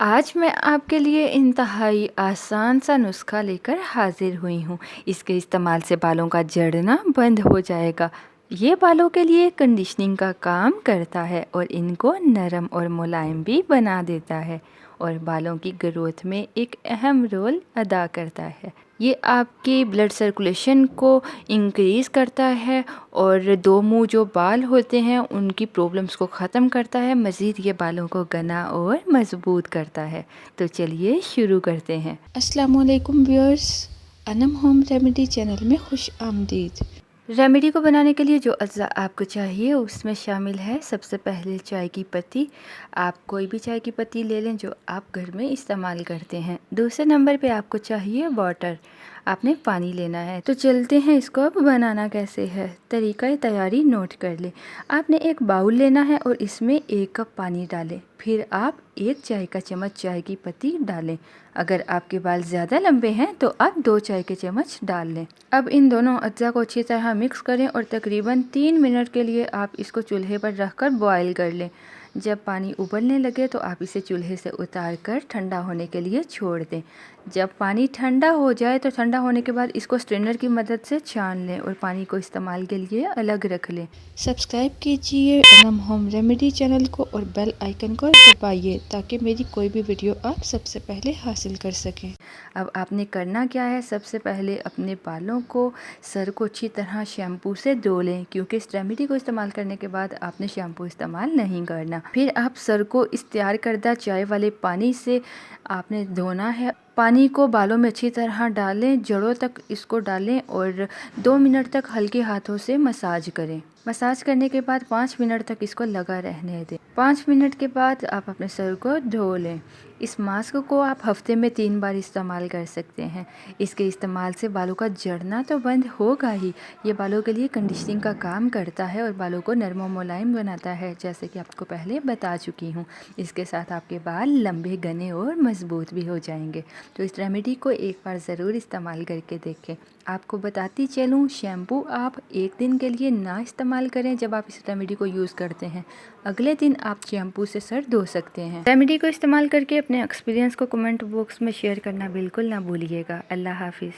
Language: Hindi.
आज मैं आपके लिए इंतहाई आसान सा नुस्खा लेकर हाजिर हुई हूँ। इसके इस्तेमाल से बालों का झड़ना बंद हो जाएगा। ये बालों के लिए कंडीशनिंग का काम करता है और इनको नरम और मुलायम भी बना देता है और बालों की ग्रोथ में एक अहम रोल अदा करता है। ये आपकी ब्लड सर्कुलेशन को इंक्रीज़ करता है और दो मुंह जो बाल होते हैं उनकी प्रॉब्लम्स को ख़त्म करता है। मज़ीद ये बालों को घना और मज़बूत करता है। तो चलिए शुरू करते हैं। अस्सलाम वालेकुम viewers, Anam home remedy channel में खुश आमदीद। रेमेडी को बनाने के लिए जो अज्जा आपको चाहिए उसमें शामिल है सबसे पहले चाय की पत्ती। आप कोई भी चाय की पत्ती ले लें जो आप घर में इस्तेमाल करते हैं। दूसरे नंबर पे आपको चाहिए वाटर, आपने पानी लेना है। तो चलते हैं इसको अब बनाना कैसे है। तरीका तैयारी नोट कर लें। आपने एक बाउल लेना है और इसमें 1 कप पानी डालें। फिर आप 1 चाय का चम्मच चाय की पत्ती डालें। अगर आपके बाल ज़्यादा लंबे हैं तो आप 2 चाय के चम्मच डाल लें। अब इन दोनों अज्जा को अच्छी तरह मिक्स करें और तकरीबन 3 मिनट के लिए आप इसको चूल्हे पर रखकर बॉयल कर लें। जब पानी उबलने लगे तो आप इसे चूल्हे से उतार कर ठंडा होने के लिए छोड़ दें। जब पानी ठंडा हो जाए तो ठंडा होने के बाद इसको स्ट्रेनर की मदद से छान लें और पानी को इस्तेमाल के लिए अलग रख लें। सब्सक्राइब कीजिए अनम होम रेमेडी चैनल को और बेल आइकन को दबाइए ताकि मेरी कोई भी वीडियो आप सबसे पहले हासिल कर सकें। अब आपने करना क्या है, सबसे पहले अपने बालों को, सर को अच्छी तरह शैम्पू से धो लें क्योंकि इस रेमेडी को इस्तेमाल करने के बाद आपने शैम्पू इस्तेमाल नहीं करना। फिर आप सर को इस तैयार करदा चाय वाले पानी से आपने धोना है। पानी को बालों में अच्छी तरह डालें, जड़ों तक इसको डालें और 2 मिनट तक हल्के हाथों से मसाज करें। मसाज करने के बाद 5 मिनट तक इसको लगा रहने दें। 5 मिनट के बाद आप अपने सर को धो लें। इस मास्क को आप हफ्ते में 3 बार इस्तेमाल कर सकते हैं। इसके इस्तेमाल से बालों का झड़ना तो बंद होगा ही, ये बालों के लिए कंडीशनिंग का काम करता है और बालों को नरम और मुलायम बनाता है, जैसे कि आपको पहले बता चुकी हूँ। इसके साथ आपके बाल लंबे, घने और मजबूत भी हो जाएंगे। तो इस रेमेडी को एक बार ज़रूर इस्तेमाल करके देखें। आपको बताती चलूँ, शैम्पू आप 1 दिन के लिए ना इस्तेमाल करें। जब आप इस रेमेडी को यूज़ करते हैं अगले दिन आप शैम्पू से सर धो सकते हैं। रेमेडी को इस्तेमाल करके अपने एक्सपीरियंस को कमेंट बॉक्स में शेयर करना बिल्कुल ना भूलिएगा। अल्लाह हाफिज़।